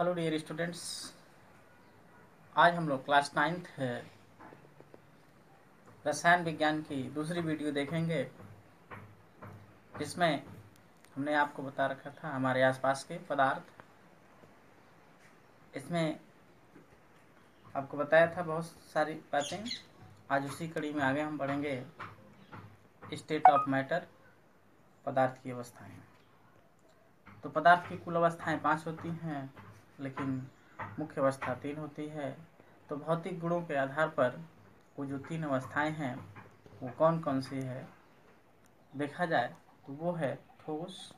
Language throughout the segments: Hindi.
हेलो डियर स्टूडेंट्स, आज हम लोग क्लास 9th रसायन विज्ञान की दूसरी वीडियो देखेंगे, जिसमें हमने आपको बता रखा था हमारे आसपास के पदार्थ। इसमें आपको बताया था बहुत सारी बातें। आज उसी कड़ी में आगे हम बढ़ेंगे। स्टेट ऑफ मैटर, पदार्थ की अवस्थाएं। तो पदार्थ की कुल अवस्थाएं 5 होती हैं, लेकिन मुख्य अवस्था 3 होती है। तो भौतिक गुणों के आधार पर वो जो 3 अवस्थाएं हैं वो कौन कौन सी है देखा जाए तो वो है ठोस,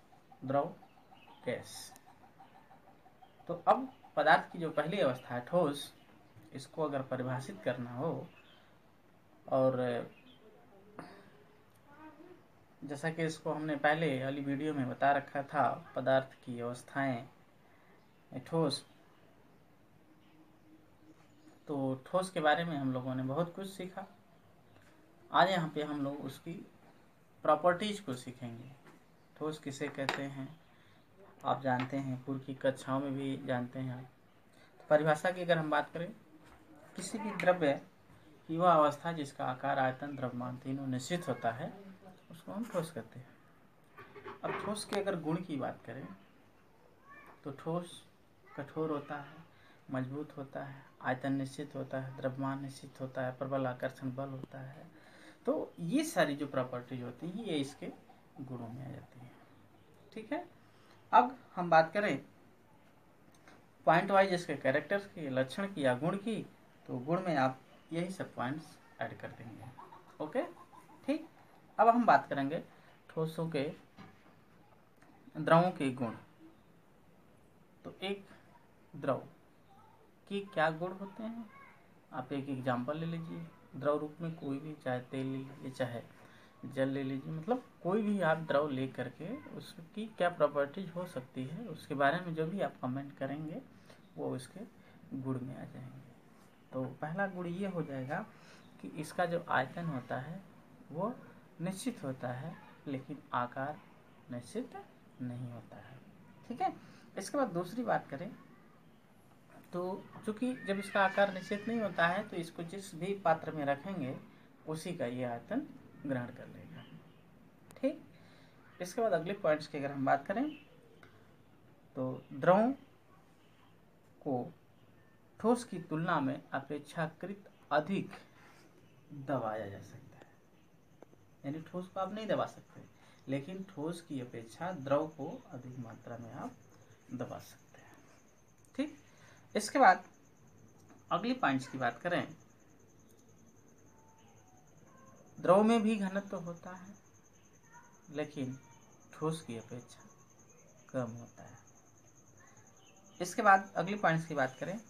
द्रव, गैस। तो अब पदार्थ की जो पहली अवस्था है ठोस, इसको अगर परिभाषित करना हो, और जैसा कि इसको हमने पहले वाली वीडियो में बता रखा था, पदार्थ की अवस्थाएं ठोस। तो ठोस के बारे में हम लोगों ने बहुत कुछ सीखा। आज यहाँ पे हम लोग उसकी प्रॉपर्टीज को सीखेंगे। ठोस किसे कहते हैं आप जानते हैं, पूर्व की कक्षाओं में भी जानते हैं आप। तो परिभाषा की अगर हम बात करें, किसी भी द्रव्य की वह अवस्था जिसका आकार, आयतन, द्रव्यमान तीनों निश्चित होता है, उसको हम ठोस कहते हैं। अब ठोस के अगर गुण की बात करें तो ठोस कठोर होता है, मजबूत होता है, आयतन निश्चित होता है, द्रव्यमान निश्चित होता है, प्रबल आकर्षण बल होता है। तो ये सारी जो प्रॉपर्टीज होती हैं ये इसके गुणों में आ जाती हैं। ठीक है। अब हम बात करें पॉइंट वाइज इसके कैरेक्टर की, लक्षण की या गुण की, तो गुण में आप यही सब पॉइंट्स ऐड कर देंगे। ओके, ठीक। अब हम बात करेंगे ठोसों के, द्रवों के गुण। तो एक द्रव की क्या गुण होते हैं, आप एक एग्जांपल ले लीजिए। द्रव रूप में कोई भी, चाहे तेल ले लीजिए, चाहे जल ले लीजिए, मतलब कोई भी आप द्रव ले करके उसकी क्या प्रॉपर्टीज हो सकती है उसके बारे में जो भी आप कमेंट करेंगे वो इसके गुण में आ जाएंगे। तो पहला गुण ये हो जाएगा कि इसका जो आयतन होता है वो निश्चित होता है, लेकिन आकार निश्चित नहीं होता है। ठीक है। इसके बाद दूसरी बात करें तो चूंकि जब इसका आकार निश्चित नहीं होता है तो इसको जिस भी पात्र में रखेंगे उसी का ये आयतन ग्रहण कर लेगा। ठीक। इसके बाद अगले पॉइंट्स की अगर हम बात करें तो द्रवों को ठोस की तुलना में अपेक्षाकृत अधिक दबाया जा सकता है। यानी ठोस को आप नहीं दबा सकते, लेकिन ठोस की अपेक्षा द्रव को अधिक मात्रा में आप दबा सकते हैं। ठीक। इसके बाद अगली पॉइंट्स की बात करें, द्रव में भी घनत्व होता है, लेकिन ठोस की अपेक्षा कम होता है। इसके बाद अगली पॉइंट्स की बात करें,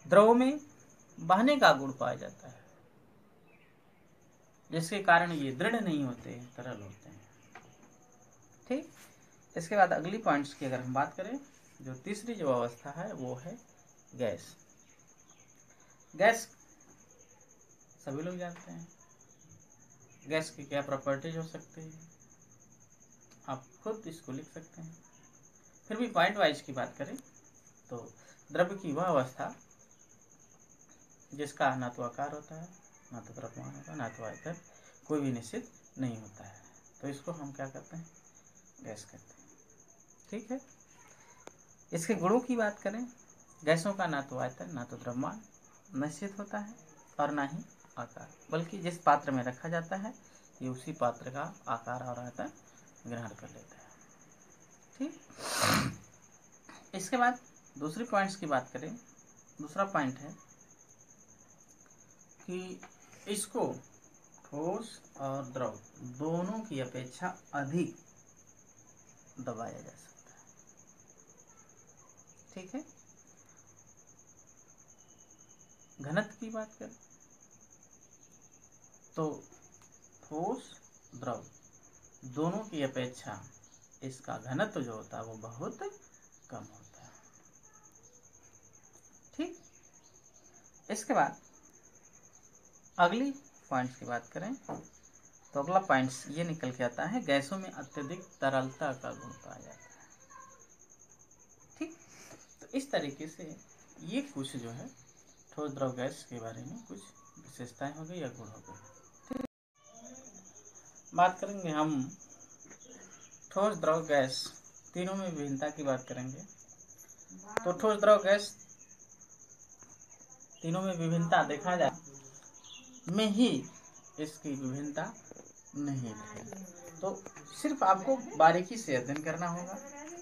द्रव में बहने का गुण पाया जाता है, जिसके कारण ये दृढ़ नहीं होते, तरल होते हैं। ठीक। इसके बाद अगली पॉइंट्स की अगर हम बात करें, जो तीसरी जो अवस्था है वो है गैस। गैस सभी लोग जानते हैं, गैस की क्या प्रॉपर्टीज हो सकती है, आप खुद इसको लिख सकते हैं। फिर भी पॉइंट वाइज की बात करें तो द्रव्य की वह अवस्था जिसका न तो आकार होता है, न तो द्रव्यमान होता है, न तो आयतन, कोई भी निश्चित नहीं होता है, तो इसको हम क्या कहते हैं, गैस कहते हैं। ठीक है। इसके गुणों की बात करें, गैसों का ना तो आयतन, ना तो द्रव्यमान निश्चित होता है, और ना ही आकार, बल्कि जिस पात्र में रखा जाता है ये उसी पात्र का आकार और आयतन ग्रहण कर लेता है। ठीक। इसके बाद दूसरी पॉइंट्स की बात करें, दूसरा पॉइंट है कि इसको ठोस और द्रव दोनों की अपेक्षा अधिक दबाया जा सकता है। ठीक है। घनत्व की बात करें तो ठोस, द्रव दोनों की अपेक्षा इसका घनत्व जो होता है वो बहुत कम होता है। ठीक। इसके बाद अगली पॉइंट्स की बात करें तो अगला पॉइंट्स ये निकल के आता है, गैसों में अत्यधिक तरलता का गुण पाया जाता है। तो इस तरीके से ये कुछ जो है ठोस द्रव गैस के बारे में कुछ विशेषताएं हो गई या गुण हो गए। बात करेंगे हम ठोस द्रव गैस तीनों में विभिन्नता की बात करेंगे। तो ठोस द्रव गैस तीनों में विभिन्नता देखा जाए में ही इसकी विभिन्नता नहीं है, तो सिर्फ आपको बारीकी से अध्ययन करना होगा।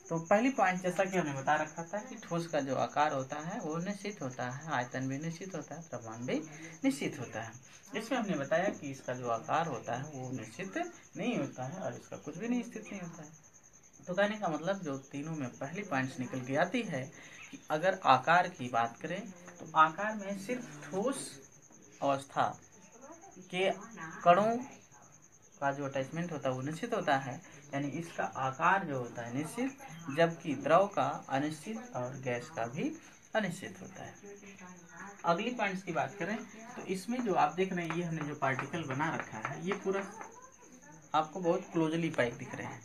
तो पहली पॉइंट जैसा कि हमने बता रखा था कि ठोस का जो आकार होता है वो निश्चित होता है, आयतन भी निश्चित होता है, द्रव्यमान भी निश्चित होता है। इसमें हमने बताया कि इसका जो आकार होता है वो निश्चित नहीं होता है और इसका कुछ भी नहीं स्थित नहीं होता है। तो कहने का मतलब जो तीनों में पहली पॉइंट निकल के आती है कि अगर आकार की बात करें तो आकार में सिर्फ ठोस अवस्था के कणों का जो अटैचमेंट होता है वो निश्चित होता है, यानी इसका आकार जो होता है निश्चित, जबकि द्रव का अनिश्चित और गैस का भी अनिश्चित होता है। अगली पॉइंट्स की बात करें तो इसमें जो आप देख रहे हैं ये हमने जो पार्टिकल बना रखा है ये पूरा आपको बहुत क्लोजली पैक दिख रहे हैं।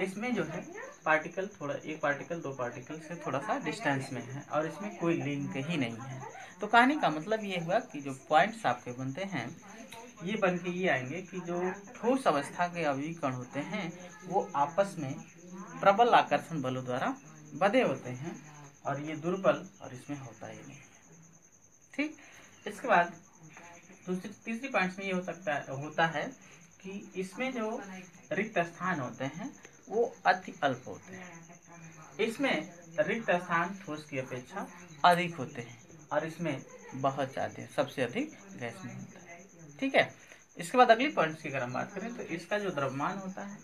इसमें जो है पार्टिकल थोड़ा एक पार्टिकल दो पार्टिकल से थोड़ा सा डिस्टेंस में है और इसमें कोई लिंक ही नहीं है। तो कहने का मतलब ये हुआ कि जो पॉइंट्स आपके बनते हैं ये बन के ये आएंगे कि जो ठोस अवस्था के अवयवी कण होते हैं वो आपस में प्रबल आकर्षण बलों द्वारा बंधे होते हैं और ये दुर्बल और इसमें होता ही नहीं। ठीक, इसके बाद तीसरी पॉइंट में ये होता है कि इसमें जो रिक्त स्थान होते हैं वो अति अल्प होते हैं। इसमें रिक्त स्थान ठोस की अपेक्षा अधिक होते हैं और इसमें बहुत ज्यादा सबसे अधिक गैस में होता है। ठीक है, इसके बाद अगली पॉइंट्स की अगर हम बात करें तो इसका जो द्रव्यमान होता है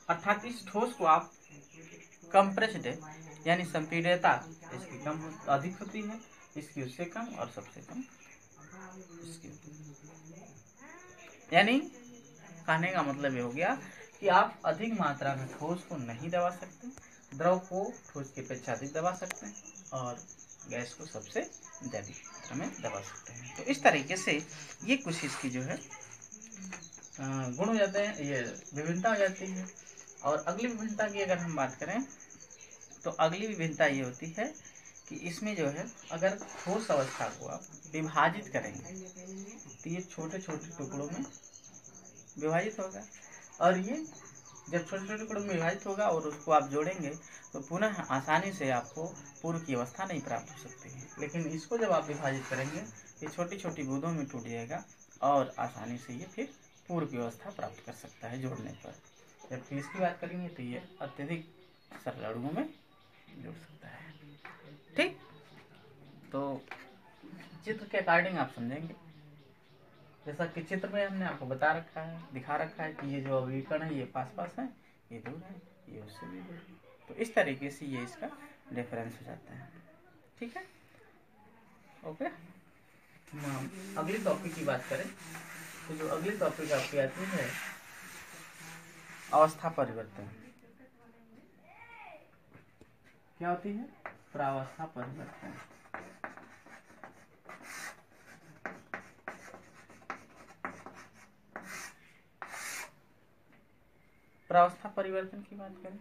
अर्थात इस ठोस को आप कंप्रेस्ड यानी संपीड्यता इसकी कम अधिक होती है, इसकी उससे कम और सबसे कम इसकी होती है। यानी कहने का मतलब ये हो गया कि आप अधिक मात्रा में ठोस को नहीं दबा सकते, द्रव को ठोस की अपेक्षा अधिक दबा सकते हैं और गैस को सबसे ज्यादा मात्रा में दबा सकते हैं। तो इस तरीके से ये कुछ इसकी जो है गुण हो जाते हैं, ये विभिन्नता हो जाती है। और अगली विभिन्नता की अगर हम बात करें तो अगली विभिन्नता ये होती है कि इसमें जो है अगर ठोस अवस्था को आप विभाजित करेंगे तो ये छोटे छोटे टुकड़ों में विभाजित होगा और ये जब छोटे छोटे टुकड़ों में विभाजित होगा और उसको आप जोड़ेंगे तो पुनः आसानी से आपको पूर्व की अवस्था नहीं प्राप्त हो सकती है। लेकिन इसको जब आप विभाजित करेंगे ये छोटी छोटी बूंदों में टूट जाएगा और आसानी से ये फिर पूर्व की अवस्था प्राप्त कर सकता है जोड़ने पर। जबकि इसकी बात करेंगे तो ये अत्यधिक सरल अणुओं में जुड़ सकता है। ठीक, तो चित्र के अकॉर्डिंग आप समझेंगे, जैसा कि चित्र में हमने आपको बता रखा है, दिखा रखा है कि ये जो अवयवीकरण है ये पास पास है, ये दूर है, ये उससे भी दूर है। तो इस तरीके से ये इसका डिफरेंस हो जाता है। ठीक है, ओके। अगली टॉपिक की बात करें तो जो अगली टॉपिक आपकी आती है अवस्था परिवर्तन। क्या होती है? प्रावस्था परिवर्तन। प्रावस्था परिवर्तन की बात करें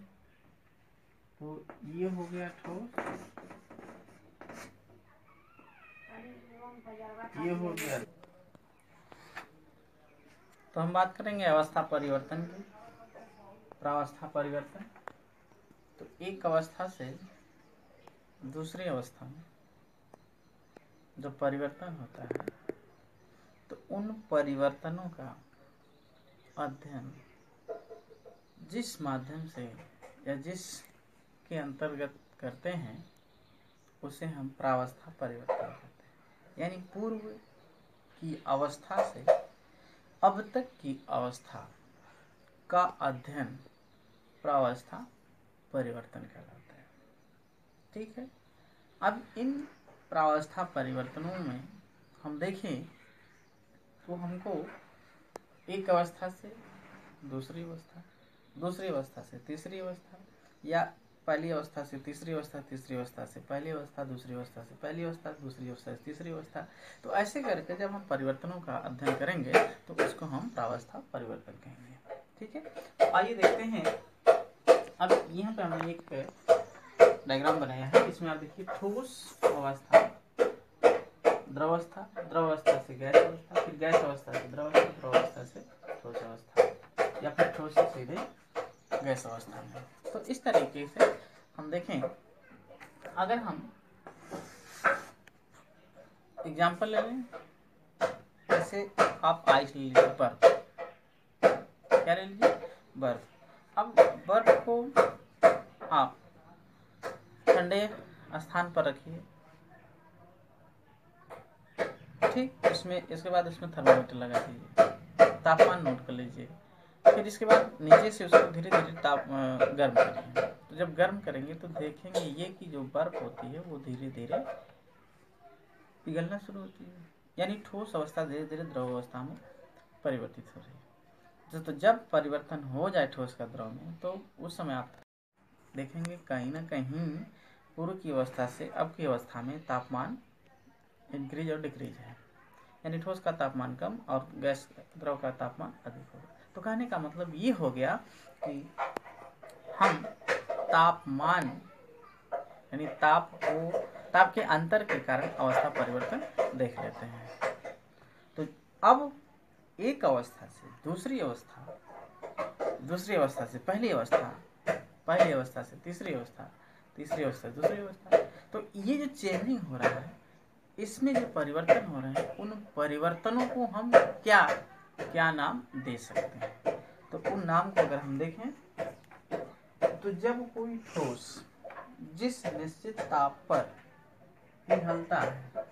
तो ये हो गया ठोस, ये हो गया। तो हम बात करेंगे अवस्था परिवर्तन की, प्रावस्था परिवर्तन। तो एक अवस्था से दूसरी अवस्था में जो परिवर्तन होता है तो उन परिवर्तनों का अध्ययन जिस माध्यम से या जिस के अंतर्गत करते हैं उसे हम प्रावस्था परिवर्तन कहते हैं। यानी पूर्व की अवस्था से अब तक की अवस्था का अध्ययन प्रावस्था परिवर्तन कहलाता है। ठीक है, अब इन प्रावस्था परिवर्तनों में हम देखें तो हमको एक अवस्था से दूसरी अवस्था, दूसरी अवस्था से तीसरी अवस्था, या पहली अवस्था से तीसरी अवस्था, तीसरी अवस्था से पहली अवस्था, दूसरी अवस्था से पहली अवस्था, दूसरी अवस्था से तीसरी अवस्था, तो ऐसे करके जब हम परिवर्तनों का अध्ययन करेंगे तो उसको हम प्रावस्था परिवर्तन कहेंगे। ठीक है, तो आइए देखते हैं। अब यहाँ पे हमें एक डायग्राम बनाया है। इसमें आप देखिए ठोस अवस्था, द्रवावस्था, द्रवावस्था से गैस अवस्था, फिर गैस अवस्था से द्रवावस्था, द्रवावस्था से ठोस अवस्था, या फिर ठोस से सीधे गैस अवस्था में। तो इस तरीके से हम देखें, अगर हम एग्जाम्पल ले लें, जैसे आप आइस ले लीजिए, बर्फ, क्या ले लीजिए, बर्फ। अब बर्फ को आप ठंडे स्थान पर रखिए, ठीक। इसमें इसके बाद उसमें थर्मामीटर लगा दीजिए, तापमान नोट कर लीजिए। फिर इसके बाद नीचे से उसको धीरे धीरे गर्म करिए। तो जब गर्म करेंगे तो देखेंगे ये कि जो बर्फ होती है वो धीरे धीरे पिघलना शुरू होती है, यानी ठोस अवस्था धीरे धीरे द्रव अवस्था में परिवर्तित हो रही है। तो जब परिवर्तन हो जाए ठोस का द्रव में, तो उस समय आप देखेंगे कहीं ना कहीं पूर्व की अवस्था से अब की अवस्था में तापमान इंक्रीज और डिक्रीज है, यानी ठोस का तापमान कम और गैस द्रव का तापमान अधिक होगा। तो कहने का मतलब ये हो गया कि हम तापमान यानी ताप के अंतर के कारण अवस्था परिवर्तन देख लेते हैं। तो अब एक अवस्था से दूसरी अवस्था, दूसरी अवस्था से पहली अवस्था, पहली अवस्था से तीसरी अवस्था, तीसरी अवस्था से दूसरी अवस्था, तो ये जो चेंजिंग हो रहा है, इसमें जो परिवर्तन हो रहे हैं, उन परिवर्तनों को हम क्या क्या नाम दे सकते हैं। तो उन नाम को अगर हम देखें, तो जब कोई ठोस जिस निश्चित ताप पर पिघलता है,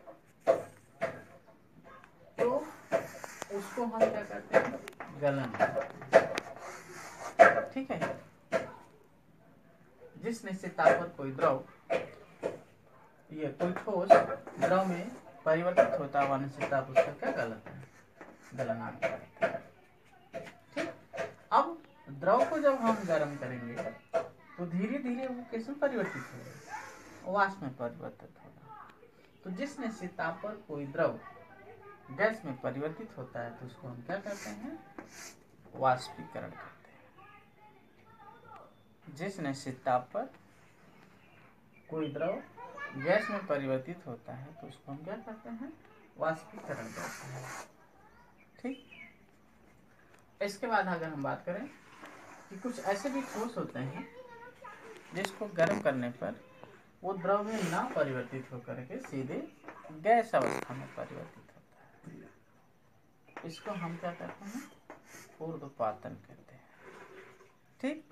तो उसको हम क्या कहते हैं, गलन। ठीक है, जिस निश्चित ताप पर कोई द्रव, ये कोई ठोस द्रव में परिवर्तित होता हुआ निश्चित ताप, उसका क्या कहलाता है, गलनांक। ठीक। अब द्रव को जब हम गर्म करेंगे तो धीरे धीरे वो किसमें परिवर्तित होगा, वाष्प में परिवर्तित होगा। तो जिस निश्चित ताप पर कोई द्रव गैस में परिवर्तित होता है, तो उसको हम क्या कहते हैं, वाष्पीकरण कहते हैं। जिस निश्चित ताप पर कोई द्रव गैस में परिवर्तित होता है, तो उसको हम क्या कहते हैं, वाष्पीकरण कहते हैं। ठीक। इसके बाद अगर हम बात करें कि कुछ ऐसे भी ठोस होते हैं जिसको गर्म करने पर वो द्रव में ना परिवर्तित होकर के सीधे गैस अवस्था में परिवर्तित होता है। इसको हम क्या कहते हैं, ऊर्ध्वपातन कहते हैं। ठीक।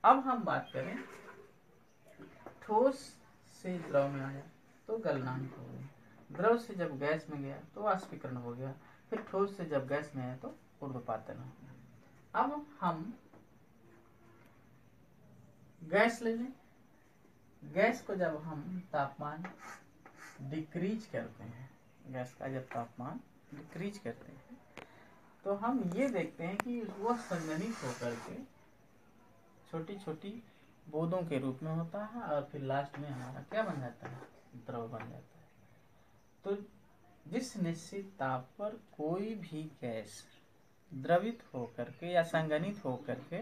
अब हम बात करें, ठोस से द्रव में आया तो गलनांक हो गया, द्रव से जब गैस में गया तो वाष्पीकरण हो गया, फिर ठोस से जब गैस में आया तो ऊर्ध्वपातन हो गया। अब हम गैस ले लें। गैस को जब हम तापमान डिक्रीज करते हैं, गैस का जब तापमान डिक्रीज करते हैं, तो हम ये देखते हैं कि वह संघनित होकर के छोटी छोटी बूंदों के रूप में होता है, और फिर लास्ट में हमारा क्या बन जाता है, द्रव बन जाता है। तो जिस निश्चित ताप पर कोई भी गैस द्रवित होकर के या संघनित होकर के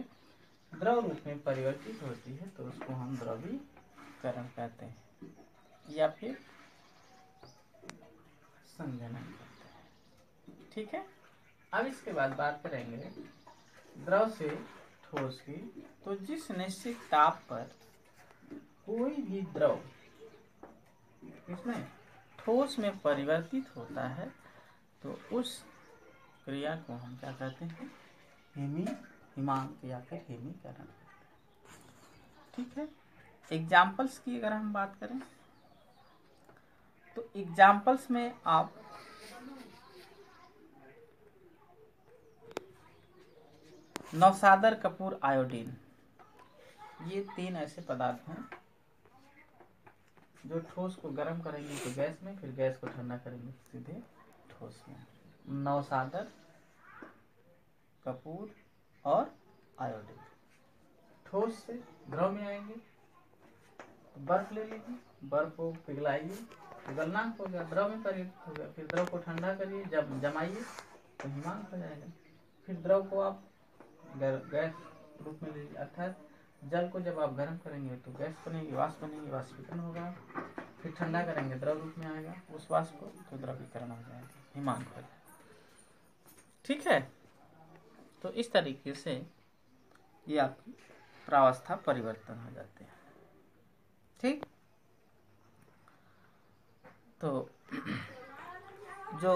द्रव रूप में परिवर्तित होती है, तो उसको हम द्रवीकरण कहते हैं या फिर संघनन कहते हैं। ठीक है। अब इसके बाद बात करेंगे द्रव से ठोस की। तो जिस निश्चित ताप पर कोई भी द्रव इसमें ठोस में परिवर्तित होता है, तो उस क्रिया को हम क्या कहते हैं, हिमांक या फिर हिमीकरण। ठीक है। एग्जाम्पल्स की अगर हम बात करें, तो एग्जाम्पल्स में आप नौसादर, कपूर, आयोडीन, ये तीन ऐसे पदार्थ हैं जो ठोस को गर्म करेंगे तो गैस में, फिर गैस को ठंडा करेंगे तो सीधे ठोस में। नौसादर, कपूर और आयोडीन ठोस से द्रव में आएंगे। बर्फ ले लीजिए, बर्फ को पिघलाइए, गलनांक हो गया, द्रव में परिवर्तित हो गया, फिर द्रव को ठंडा करिए, जब जमाइए तो हिमांक हो जाएगा। फिर द्रव को आप गैस रूप में लीजिए, अर्थात जल को जब आप गर्म करेंगे तो गैस बनेगी, वाष्प बनेगी, वाष्पीकरण होगा। फिर ठंडा करेंगे, द्रव रूप में आएगा उस वाष्प को, तो द्रवीकरण हो जाएगा, हिमांक हो जाएगा। ठीक है, तो इस तरीके से ये आपकी प्रावस्था परिवर्तन हो जाते हैं। ठीक, तो जो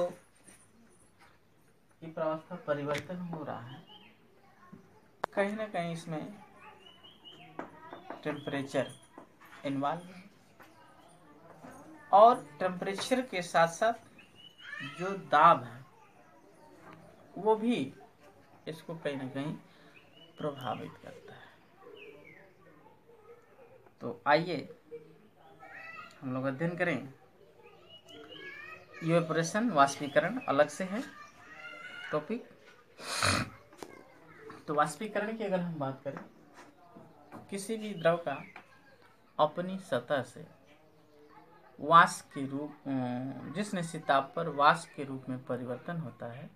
ये प्रावस्था परिवर्तन हो रहा है, कहीं ना कहीं इसमें टेम्परेचर इन्वॉल्व है, और टेम्परेचर के साथ साथ जो दाब है वो भी इसको कहीं ना कहीं प्रभावित करता है। तो आइए हम लोग अध्ययन करें। इवेपोरेशन, वाष्पीकरण अलग से है टॉपिक। तो वाष्पीकरण की अगर हम बात करें, किसी भी द्रव का अपनी सतह से वाष्प के रूप, जिस निश्चित ताप पर वाष्प के रूप में परिवर्तन होता है,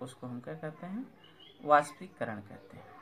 उसको हम क्या कहते हैं? वाष्पीकरण कहते हैं।